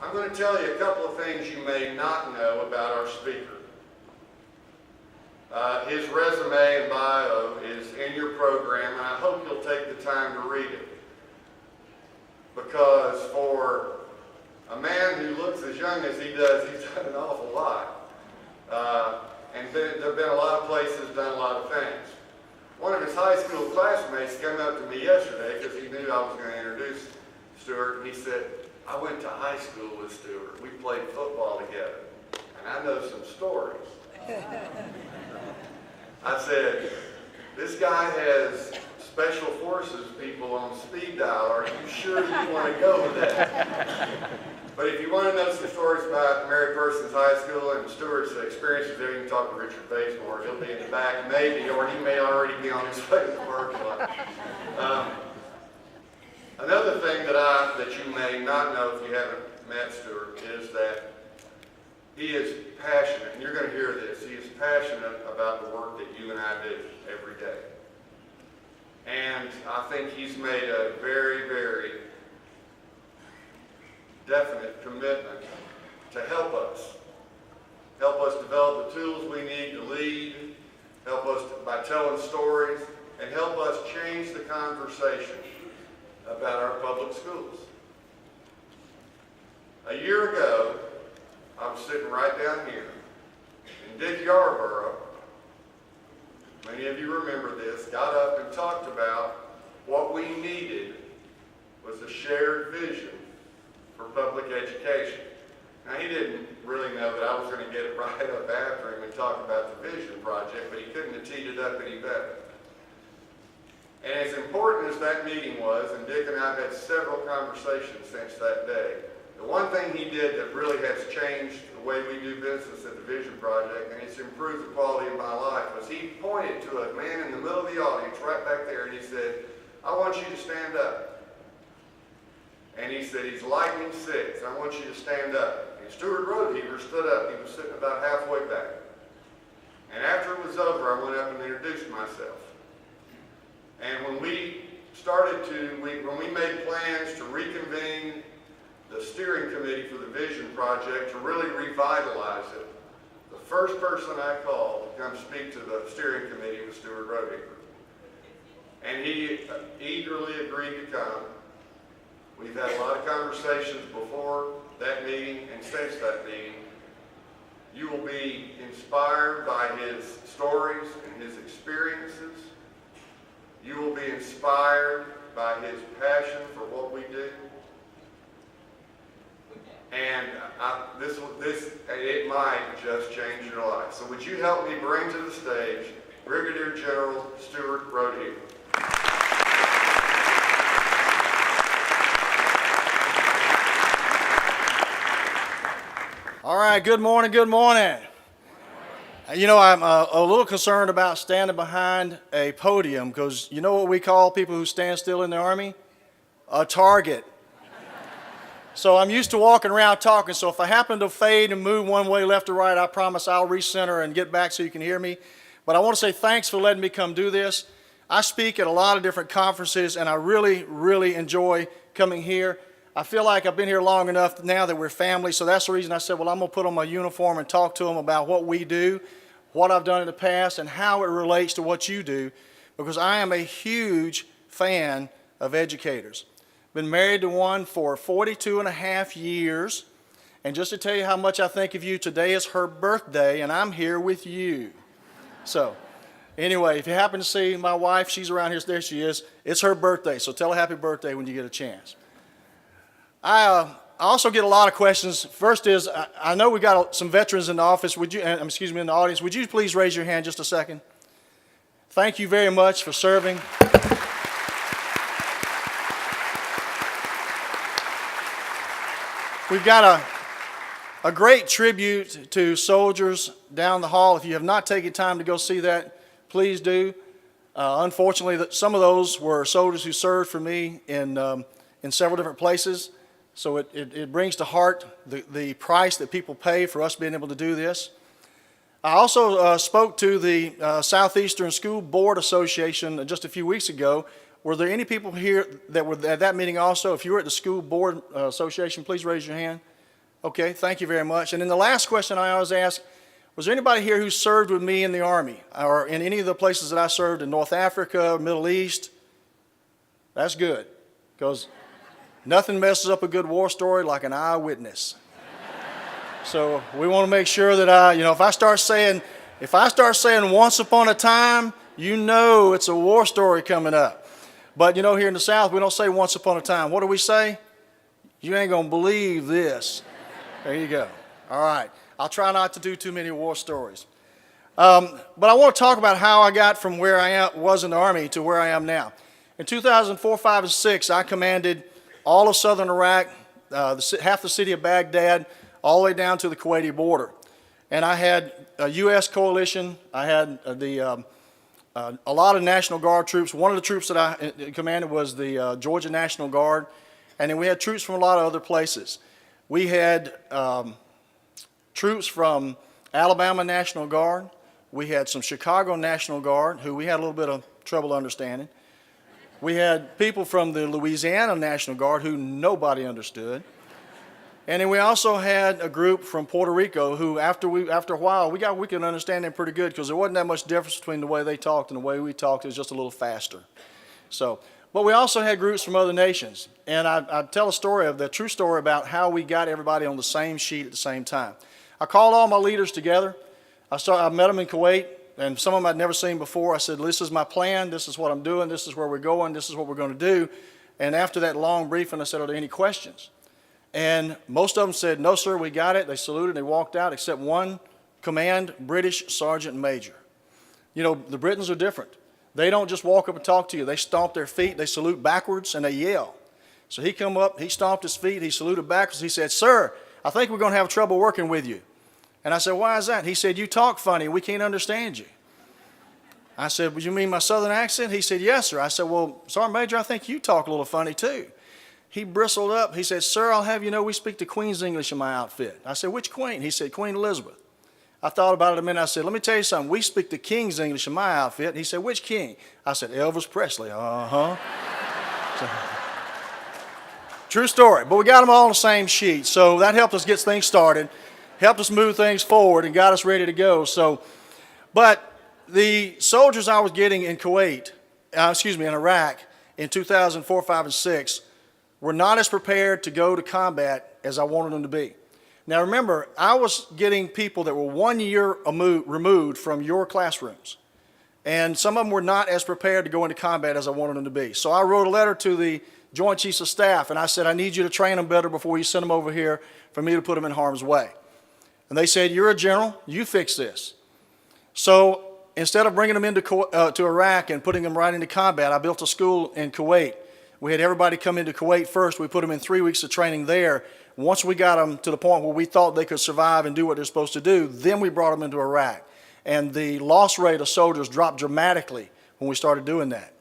I'm going to tell you a couple of things you may not know about our speaker. His resume and bio is in your program, and I hope you'll take the time to read it. Because for a man who looks as young as he does, he's done an awful lot. And there have been a lot of places, done a lot of things. One of his high school classmates came up to me yesterday because he knew I was going to introduce Stewart, and he said, I went to high school with Stewart. We played football together, and I know some stories. I said, this guy has special forces people on speed dial. Are you sure you want to go with that? But if you want to know some stories about Mary Persons High School and Stewart's experiences there, you can talk to Richard Bazemore. He'll be in the back, maybe, or he may already be on his way to the parking lot. Another thing that you may not know if you haven't met Stewart is that he is passionate, and you're going to hear this, he is passionate about the work that you and I do every day. And I think he's made a very, very definite commitment to help us develop the tools we need to lead, help us by telling stories, and help us change the conversation about our public schools. A year ago, I was sitting right down here, and Dick Yarborough, many of you remember this, got up and talked about what we needed was a shared vision for public education. Now, he didn't really know that I was going to get it right up after him and talk about the vision project, but he couldn't have teed it up any better. And as important as that meeting was, and Dick and I have had several conversations since that day, the one thing he did that really has changed the way we do business at the Vision Project, and it's improved the quality of my life, was he pointed to a man in the middle of the audience right back there, and he said, I want you to stand up. And he said, he's lightning 6. I want you to stand up. And Stewart Rodeheaver stood up. He was sitting about halfway back. And after it was over, I went up and introduced myself. And when we made plans to reconvene the steering committee for the Vision Project to really revitalize it, the first person I called to come speak to the steering committee was Stewart Rodeheaver. And he eagerly agreed to come. We've had a lot of conversations before that meeting and since that meeting. You will be inspired by his stories and his experiences. You will be inspired by his passion for what we do. And it might just change your life. So would you help me bring to the stage Brigadier General Stewart Rodeheaver. All right, good morning, good morning. You know, I'm a little concerned about standing behind a podium because you know what we call people who stand still in the Army? A target. So I'm used to walking around talking, so if I happen to fade and move one way left or right, I promise I'll recenter and get back so you can hear me. But I want to say thanks for letting me come do this. I speak at a lot of different conferences, and I really, really enjoy coming here. I feel like I've been here long enough now that we're family, so that's the reason I said, well, I'm going to put on my uniform and talk to them about what we do, what I've done in the past, and how it relates to what you do, because I am a huge fan of educators. Been married to one for 42 and a half years, and just to tell you how much I think of you, today is her birthday, and I'm here with you. So, anyway, if you happen to see my wife, she's around here, there she is, it's her birthday, so tell her happy birthday when you get a chance. I also get a lot of questions. First is, I know we got some veterans in the office. In the audience. Would you please raise your hand just a second? Thank you very much for serving. We've got a great tribute to soldiers down the hall. If you have not taken time to go see that, please do. Unfortunately, some of those were soldiers who served for me in several different places. So it brings to heart the price that people pay for us being able to do this. I also spoke to the Southeastern School Board Association just a few weeks ago. Were there any people here that were at that meeting also? If you were at the School Board Association, please raise your hand. Okay, thank you very much. And then the last question I always ask, was there anybody here who served with me in the Army or in any of the places that I served in North Africa, Middle East? That's good, because nothing messes up a good war story like an eyewitness. So we want to make sure that if I start saying once upon a time, you know it's a war story coming up. But here in the South, we don't say once upon a time. What do we say? You ain't going to believe this. There you go. All right. I'll try not to do too many war stories. But I want to talk about how I got from where I was in the Army to where I am now. In 2004, 5, and 6, I commanded all of southern Iraq, half the city of Baghdad, all the way down to the Kuwaiti border. And I had a U.S. coalition. I had a lot of National Guard troops. One of the troops that I commanded was the Georgia National Guard. And then we had troops from a lot of other places. We had troops from Alabama National Guard. We had some Chicago National Guard, who we had a little bit of trouble understanding. We had people from the Louisiana National Guard who nobody understood. And then we also had a group from Puerto Rico who, after a while, we could understand them pretty good, because there wasn't that much difference between the way they talked and the way we talked. It was just a little faster. But we also had groups from other nations. And I tell the true story about how we got everybody on the same sheet at the same time. I called all my leaders together. I met them in Kuwait, and some of them I'd never seen before. I said, this is my plan. This is what I'm doing. This is where we're going. This is what we're going to do. And after that long briefing, I said, are there any questions? And most of them said, no, sir, we got it. They saluted, they walked out, except one command British sergeant major. The Britons are different. They don't just walk up and talk to you. They stomp their feet, they salute backwards, and they yell. So he come up, he stomped his feet, he saluted backwards. He said, sir, I think we're going to have trouble working with you. And I said, why is that? He said, you talk funny. We can't understand you. I said, well, you mean my southern accent? He said, yes, sir. I said, well, Sergeant Major, I think you talk a little funny, too. He bristled up. He said, sir, I'll have you know we speak the Queen's English in my outfit. I said, which Queen? He said, Queen Elizabeth. I thought about it a minute. I said, let me tell you something. We speak the King's English in my outfit. And he said, which king? I said, Elvis Presley. Uh-huh. True story. But we got them all on the same sheet. So that helped us get things started, helped us move things forward, and got us ready to go. But the soldiers I was getting in in Iraq in 2004, 5, and 6 were not as prepared to go to combat as I wanted them to be. Now remember, I was getting people that were 1 year removed from your classrooms. And some of them were not as prepared to go into combat as I wanted them to be. So I wrote a letter to the Joint Chiefs of Staff, and I said, I need you to train them better before you send them over here for me to put them in harm's way. And they said, you're a general, you fix this. So instead of bringing them to Iraq and putting them right into combat, I built a school in Kuwait. We had everybody come into Kuwait first. We put them in 3 weeks of training there. Once we got them to the point where we thought they could survive and do what they're supposed to do, then we brought them into Iraq. And the loss rate of soldiers dropped dramatically when we started doing that.